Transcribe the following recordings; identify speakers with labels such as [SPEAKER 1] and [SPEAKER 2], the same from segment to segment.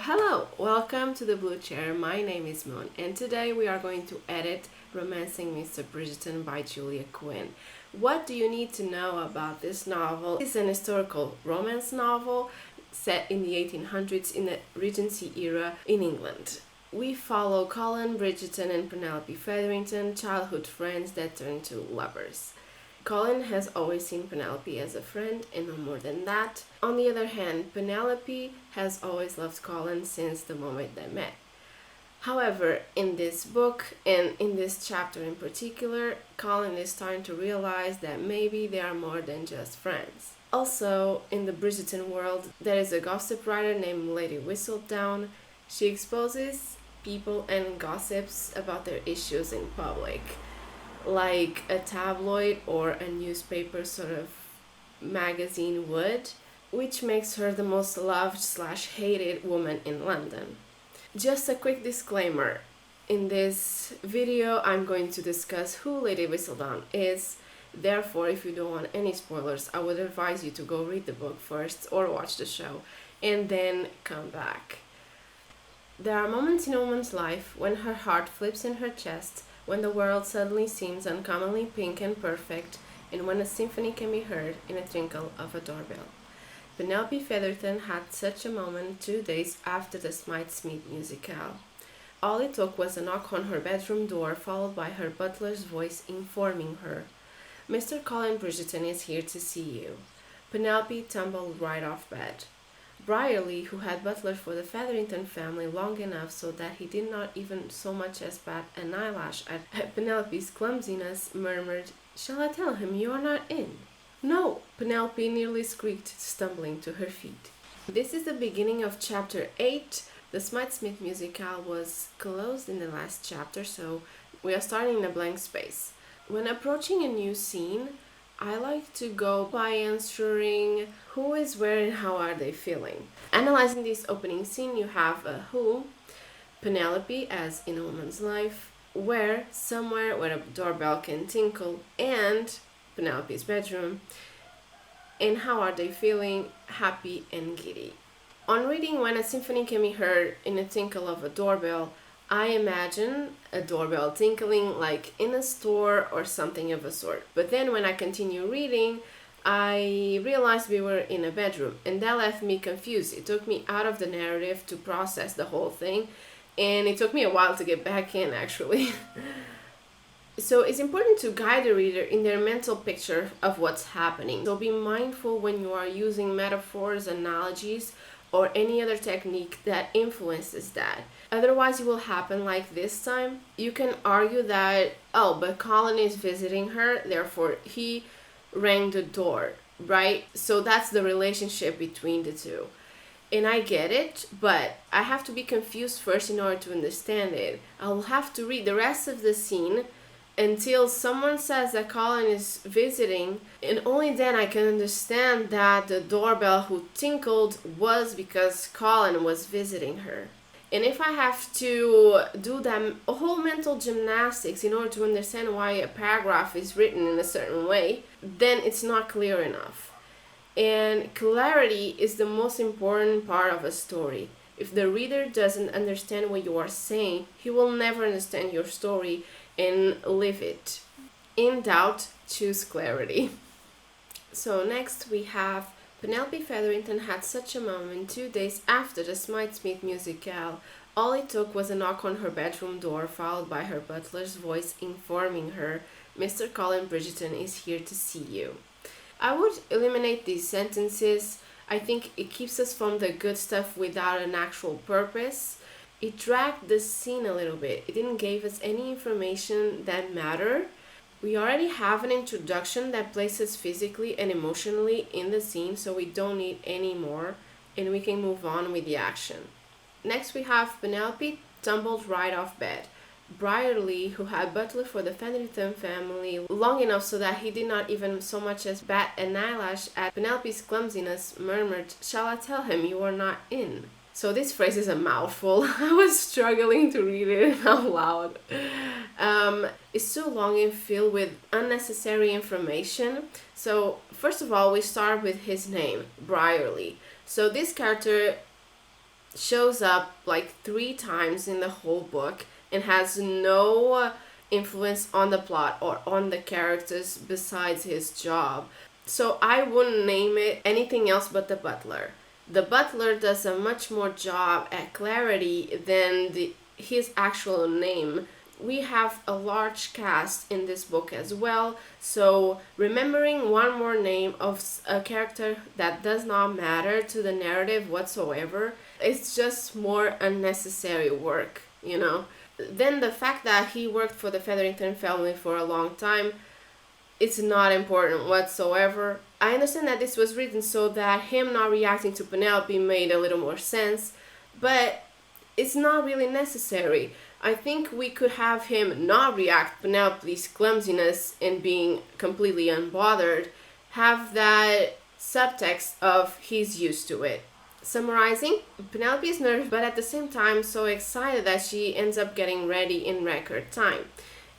[SPEAKER 1] Hello, welcome to the Blue Chair. My name is MØON, and today we are going to edit Romancing Mr. Bridgerton by Julia Quinn. What do you need to know about this novel? It's an historical romance novel set in the 1800s in the Regency era in England. We follow Colin, Bridgerton, and Penelope Featherington, childhood friends that turn to lovers. Colin has always seen Penelope as a friend and no more than that. On the other hand, Penelope has always loved Colin since the moment they met. However, in this book and in this chapter in particular, Colin is starting to realize that maybe they are more than just friends. Also, in the Bridgerton world, there is a gossip writer named Lady Whistledown. She exposes people and gossips about their issues in public, like a tabloid or a newspaper sort of magazine would, which makes her the most loved/hated woman in London. Just a quick disclaimer. In this video, I'm going to discuss who Lady Whistledown is. Therefore, if you don't want any spoilers, I would advise you to go read the book first or watch the show and then come back. There are moments in a woman's life when her heart flips in her chest, when the world suddenly seems uncommonly pink and perfect, and when a symphony can be heard in a tinkle of a doorbell. Penelope Featherington had such a moment 2 days after the Smith musicale. All it took was a knock on her bedroom door, followed by her butler's voice informing her, "Mr. Colin Bridgerton is here to see you." Penelope tumbled right off bed. Brierly, who had butlered for the Featherington family long enough so that he did not even so much as bat an eyelash at Penelope's clumsiness, murmured, "Shall I tell him you are not in?" "No!" Penelope nearly squeaked, stumbling to her feet. This is the beginning of chapter 8. The Smith musicale was closed in the last chapter, so we are starting in a blank space. When approaching a new scene, I like to go by answering who is where and how are they feeling. Analyzing this opening scene, you have a who, Penelope as in a woman's life, where, somewhere where a doorbell can tinkle, and Penelope's bedroom, and how are they feeling, happy and giddy. On reading when a symphony can be heard in a tinkle of a doorbell, I imagine a doorbell tinkling like in a store or something of a sort. But then when I continue reading, I realized we were in a bedroom, and that left me confused. It took me out of the narrative to process the whole thing, and it took me a while to get back in, actually. So it's important to guide the reader in their mental picture of what's happening. So be mindful when you are using metaphors, analogies, or any other technique that influences that. Otherwise, it will happen like this time. You can argue that, oh, but Colin is visiting her, therefore he rang the door, right? So that's the relationship between the two. And I get it, but I have to be confused first in order to understand it. I'll have to read the rest of the scene until someone says that Colin is visiting, and only then I can understand that the doorbell who tinkled was because Colin was visiting her. And if I have to do that a whole mental gymnastics in order to understand why a paragraph is written in a certain way, then it's not clear enough. And clarity is the most important part of a story. If the reader doesn't understand what you are saying, he will never understand your story and live it. In doubt, choose clarity. So next we have Penelope Featherington had such a moment 2 days after the Smith musicale. All it took was a knock on her bedroom door, followed by her butler's voice informing her, "Mr. Colin Bridgerton is here to see you." I would eliminate these sentences. I think it keeps us from the good stuff without an actual purpose. It dragged the scene a little bit. It didn't give us any information that mattered. We already have an introduction that places physically and emotionally in the scene, so we don't need any more, and we can move on with the action. Next we have Penelope tumbled right off bed. Brierly, who had butlered for the Featherington family long enough so that he did not even so much as bat an eyelash at Penelope's clumsiness, murmured, "Shall I tell him you are not in?" So this phrase is a mouthful. I was struggling to read it out loud. It's too long and filled with unnecessary information. So first of all, we start with his name, Brierly. So this character shows up like 3 times in the whole book and has no influence on the plot or on the characters besides his job. So I wouldn't name it anything else but the butler. The butler does a much more job at clarity than his actual name. We have a large cast in this book as well, so remembering one more name of a character that does not matter to the narrative whatsoever, it's just more unnecessary work, you know. Then the fact that he worked for the Featherington family for a long time, it's not important whatsoever. I understand that this was written so that him not reacting to Penelope made a little more sense, but it's not really necessary. I think we could have him not react to Penelope's clumsiness and being completely unbothered, have that subtext of he's used to it. Summarizing, Penelope is nervous but at the same time so excited that she ends up getting ready in record time.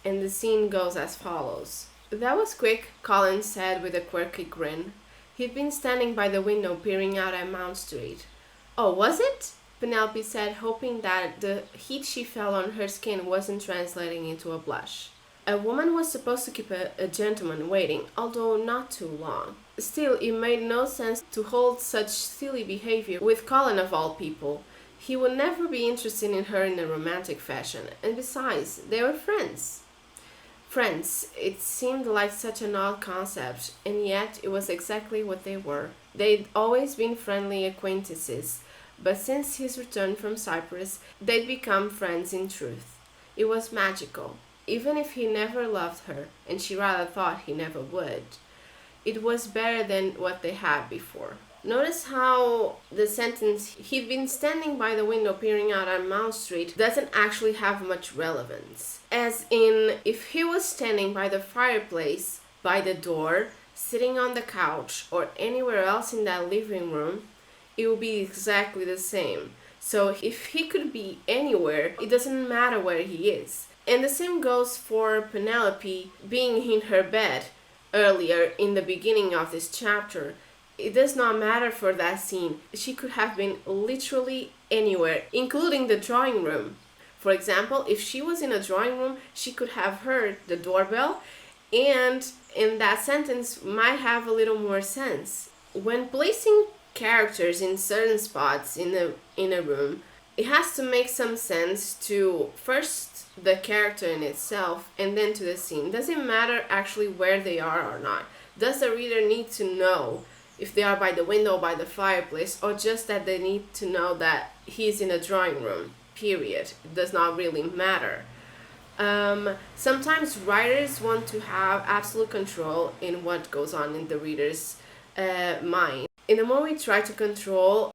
[SPEAKER 1] And the scene goes as follows. "That was quick," Colin said with a quirky grin. He'd been standing by the window peering out at Mount Street. "Oh, was it?" Penelope said, hoping that the heat she felt on her skin wasn't translating into a blush. A woman was supposed to keep a gentleman waiting, although not too long. Still, it made no sense to hold such silly behavior with Colin of all people. He would never be interested in her in a romantic fashion, and besides, they were friends. Friends, it seemed like such an odd concept, and yet it was exactly what they were. They'd always been friendly acquaintances, but since his return from Cyprus, they'd become friends in truth. It was magical. Even if he never loved her, and she rather thought he never would, it was better than what they had before. Notice how the sentence, "he'd been standing by the window peering out on Mount Street," doesn't actually have much relevance. As in, if he was standing by the fireplace, by the door, sitting on the couch, or anywhere else in that living room, it would be exactly the same. So if he could be anywhere, it doesn't matter where he is. And the same goes for Penelope being in her bed earlier in the beginning of this chapter. It does not matter for that scene. She could have been literally anywhere, including the drawing room. For example, if she was in a drawing room, she could have heard the doorbell, and in that sentence might have a little more sense. When placing characters in certain spots in a room, it has to make some sense to first the character in itself and then to the scene. Doesn't matter actually where they are or not. Does the reader need to know if they are by the window, by the fireplace, or just that they need to know that he's in a drawing room, period? It does not really matter. Sometimes writers want to have absolute control in what goes on in the reader's mind. And the more we try to control,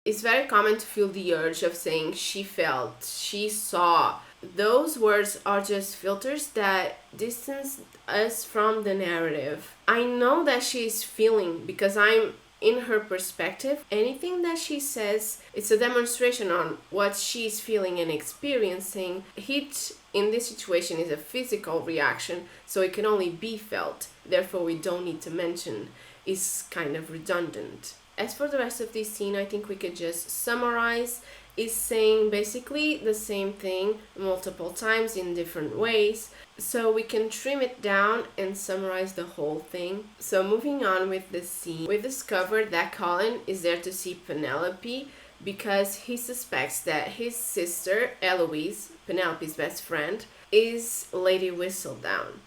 [SPEAKER 1] it's very common to feel the urge of saying she felt, she saw. Those words are just filters that distance us from the narrative. I know that she's feeling because I'm in her perspective. Anything that she says, it's a demonstration on what she's feeling and experiencing. Heat in this situation is a physical reaction, so it can only be felt. Therefore, we don't need to mention. It's kind of redundant. As for the rest of this scene, I think we could just summarize. It's saying basically the same thing multiple times in different ways, so we can trim it down and summarize the whole thing. So moving on with the scene, we discovered that Colin is there to see Penelope because he suspects that his sister, Eloise, Penelope's best friend, is Lady Whistledown.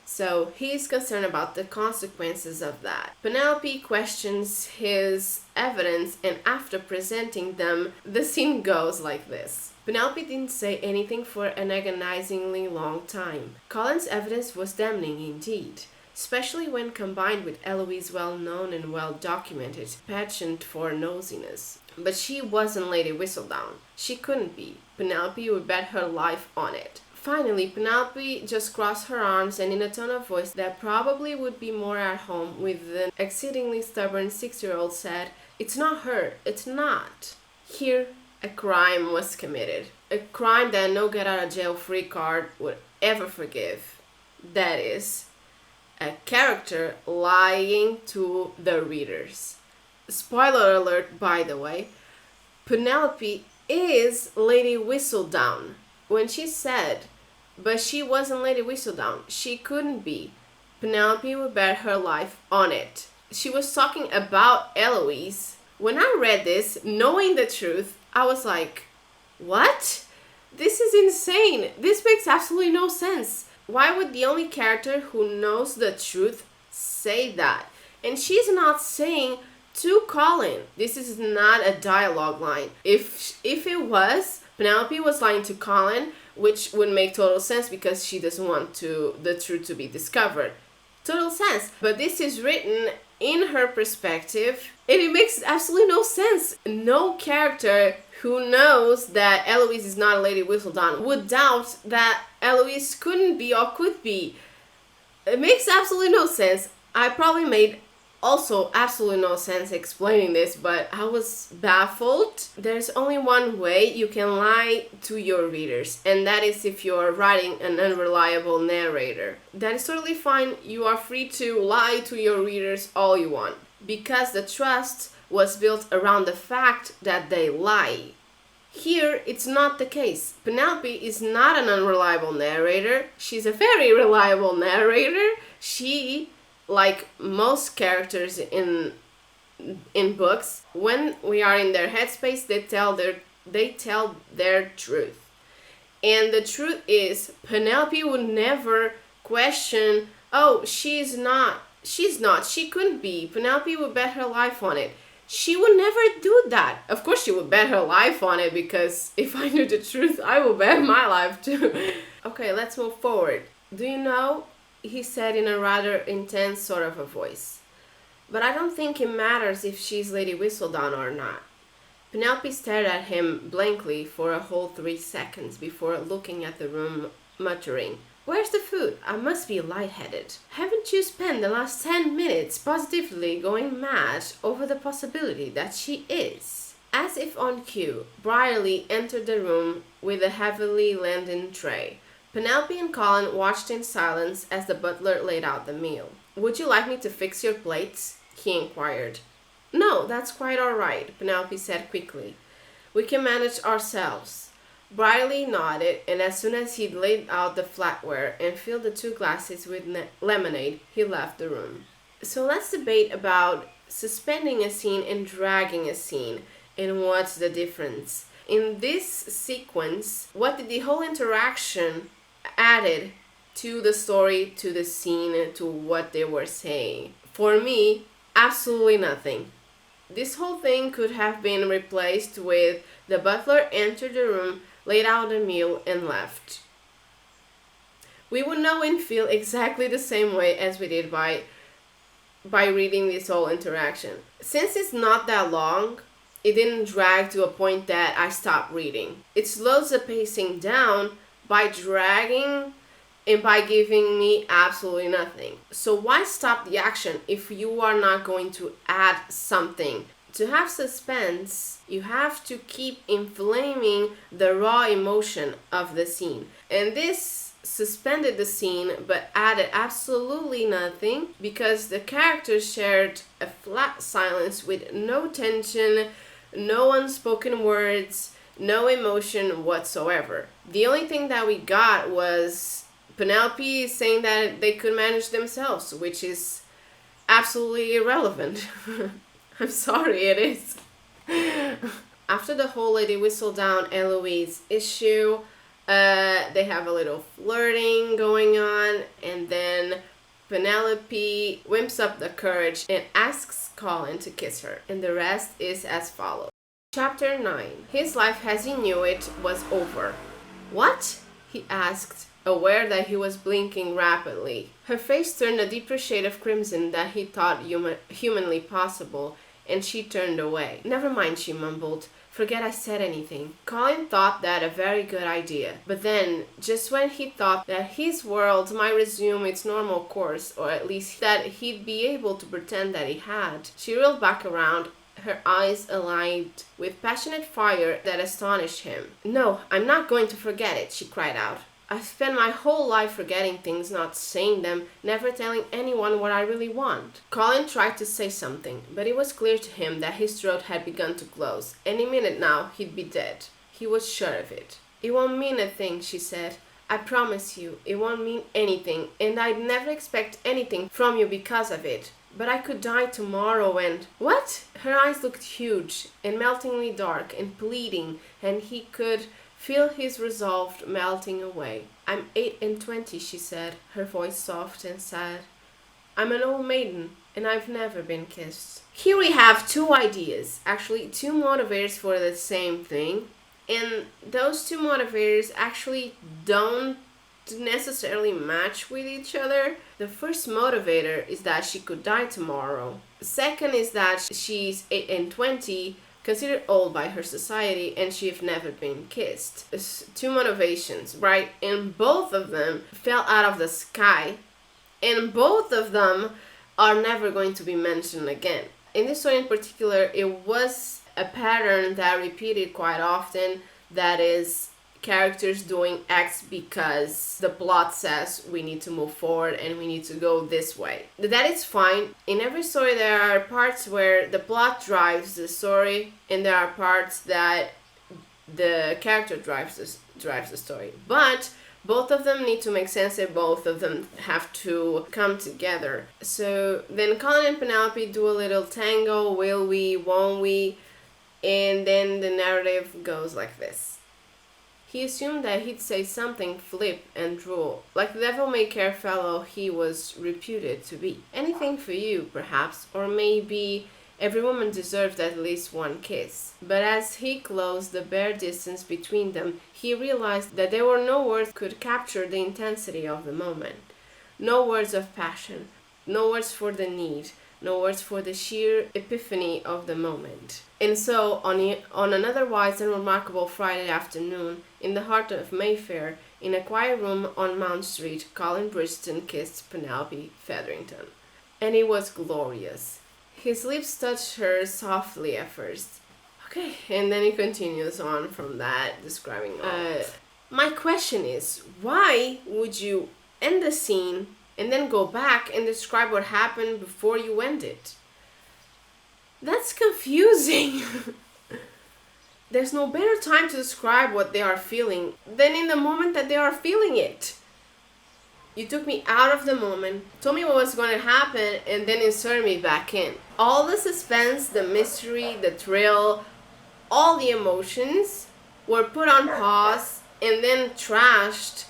[SPEAKER 1] So he's concerned about the consequences of that. Penelope questions his evidence, and after presenting them, the scene goes like this. Penelope didn't say anything for an agonizingly long time. Colin's evidence was damning indeed, especially when combined with Eloise's well-known and well-documented penchant for nosiness. But she wasn't Lady Whistledown. She couldn't be. Penelope would bet her life on it. Finally, Penelope just crossed her arms and in a tone of voice that probably would be more at home with an exceedingly stubborn 6-year-old said, "It's not her, it's not." Here, a crime was committed. A crime that no get-out-of-jail-free card would ever forgive. That is, a character lying to the readers. Spoiler alert, by the way. Penelope is Lady Whistledown. When she said, but she wasn't Lady Whistledown, she couldn't be. Penelope would bet her life on it. She was talking about Eloise. When I read this, knowing the truth, I was like, what? This is insane. This makes absolutely no sense. Why would the only character who knows the truth say that? And she's not saying to Colin. This is not a dialogue line. If it was, Penelope was lying to Colin, which would make total sense because she doesn't want the truth to be discovered. Total sense. But this is written in her perspective, and it makes absolutely no sense. No character who knows that Eloise is not a Lady Whistledown would doubt that Eloise couldn't be or could be. It makes absolutely no sense. I probably made also absolutely no sense explaining this, but I was baffled. There's only one way you can lie to your readers, and that is if you're writing an unreliable narrator. That is totally fine. You are free to lie to your readers all you want, because the trust was built around the fact that they lie. Here, it's not the case. Penelope is not an unreliable narrator. She's a very reliable narrator. She, like most characters in books, when we are in their headspace, they tell their truth. And the truth is, Penelope would never question, oh, she couldn't be. Penelope would bet her life on it. She would never do that. Of course she would bet her life on it, because if I knew the truth, I would bet my life too. Okay, let's move forward. Do you know, he said in a rather intense sort of a voice, but I don't think it matters if she's Lady Whistledown or not. Penelope stared at him blankly for a whole 3 seconds before looking at the room, muttering, "Where's the food? I must be lightheaded. Haven't you spent the last 10 minutes positively going mad over the possibility that she is?" As if on cue, Brierly entered the room with a heavily laden tray. Penelope and Colin watched in silence as the butler laid out the meal. "Would you like me to fix your plates?" he inquired. "No, that's quite all right," Penelope said quickly. "We can manage ourselves." Brierly nodded, and as soon as he'd laid out the flatware and filled the 2 glasses with lemonade, he left the room. So let's debate about suspending a scene and dragging a scene, and what's the difference. In this sequence, what did the whole interaction added to the story, to the scene, to what they were saying? For me, absolutely nothing. This whole thing could have been replaced with the butler entered the room, laid out a meal, and left. We would know and feel exactly the same way as we did by reading this whole interaction. Since it's not that long, it didn't drag to a point that I stopped reading. It slows the pacing down by dragging and by giving me absolutely nothing. So why stop the action if you are not going to add something? To have suspense, you have to keep inflaming the raw emotion of the scene. And this suspended the scene but added absolutely nothing, because the characters shared a flat silence with no tension, no unspoken words, no emotion whatsoever. The only thing that we got was Penelope saying that they could manage themselves, which is absolutely irrelevant. I'm sorry, it is. After the whole Lady Whistledown Eloise issue, they have a little flirting going on, and then Penelope wimps up the courage and asks Colin to kiss her, and the rest is as follows. Chapter 9. His life as he knew it was over. "What?" he asked, aware that he was blinking rapidly. Her face turned a deeper shade of crimson than he thought humanly possible, and she turned away. "Never mind," she mumbled. "Forget I said anything." Colin thought that a very good idea, but then, just when he thought that his world might resume its normal course, or at least that he'd be able to pretend that he had, she reeled back around, her eyes alight with passionate fire that astonished him. "No, I'm not going to forget it," she cried out. I spent my whole life forgetting things, not saying them, never telling anyone what I really want. Colin tried to say something, but it was clear to him that his throat had begun to close. Any minute now, he'd be dead. He was sure of it. It won't mean a thing, she said. I promise you, it won't mean anything, and I'd never expect anything from you because of it. But I could die tomorrow and... What? Her eyes looked huge and meltingly dark and pleading, and he could feel his resolve melting away. I'm 28, she said, her voice soft and sad. I'm an old maiden, and I've never been kissed. Here we have two ideas, actually two motivators for the same thing, and those two motivators actually don't necessarily match with each other. The first motivator is that she could die tomorrow. The second is that she's 28, considered old by her society, and she've never been kissed. It's two motivations, right? And both of them fell out of the sky, and both of them are never going to be mentioned again. In this story in particular, it was a pattern that repeated quite often, that is characters doing X because the plot says we need to move forward and we need to go this way. That is fine. In every story there are parts where the plot drives the story, and there are parts that the character drives the story. But both of them need to make sense, and both of them have to come together. So then Colin and Penelope do a little tango, will we, won't we? And then the narrative goes like this. He assumed that he'd say something flip and droll, like the devil-may-care fellow he was reputed to be. Anything for you, perhaps, or maybe every woman deserved at least one kiss. But as he closed the bare distance between them, he realized that there were no words could capture the intensity of the moment. No words of passion, no words for the need, no words for the sheer epiphany of the moment. And so, on an otherwise unremarkable Friday afternoon, in the heart of Mayfair, in a quiet room on Mount Street, Colin Bridgerton kissed Penelope Featherington. And it was glorious. His lips touched hers softly at first. Okay, and then he continues on from that, describing all. My question is, why would you end the scene and then go back and describe what happened before you end it? That's confusing. There's no better time to describe what they are feeling than in the moment that they are feeling it. You took me out of the moment, told me what was going to happen, and then inserted me back in. All the suspense, the mystery, the thrill, all the emotions were put on pause and then trashed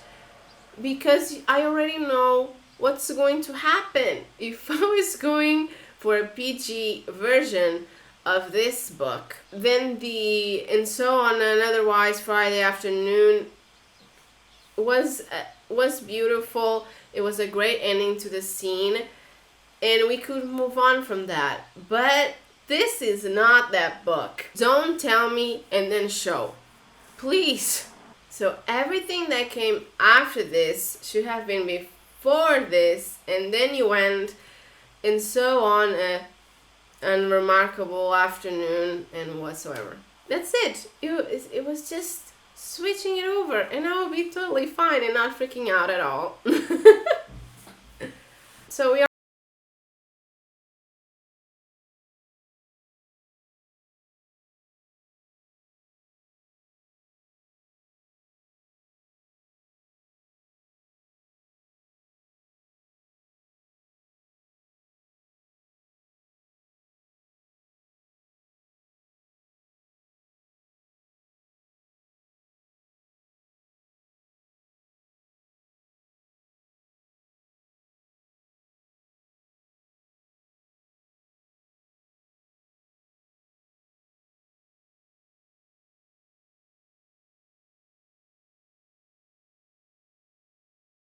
[SPEAKER 1] because I already know what's going to happen. If I was going for a PG version of this book, then And So on an Otherwise Friday Afternoon was beautiful. It was a great ending to the scene, and we could move on from that. But this is not that book. Don't tell me and then show, please. So everything that came after this should have been before this, and then you went and so on a unremarkable afternoon and whatsoever. That's it. It was just switching it over, and I would be totally fine and not freaking out at all. So we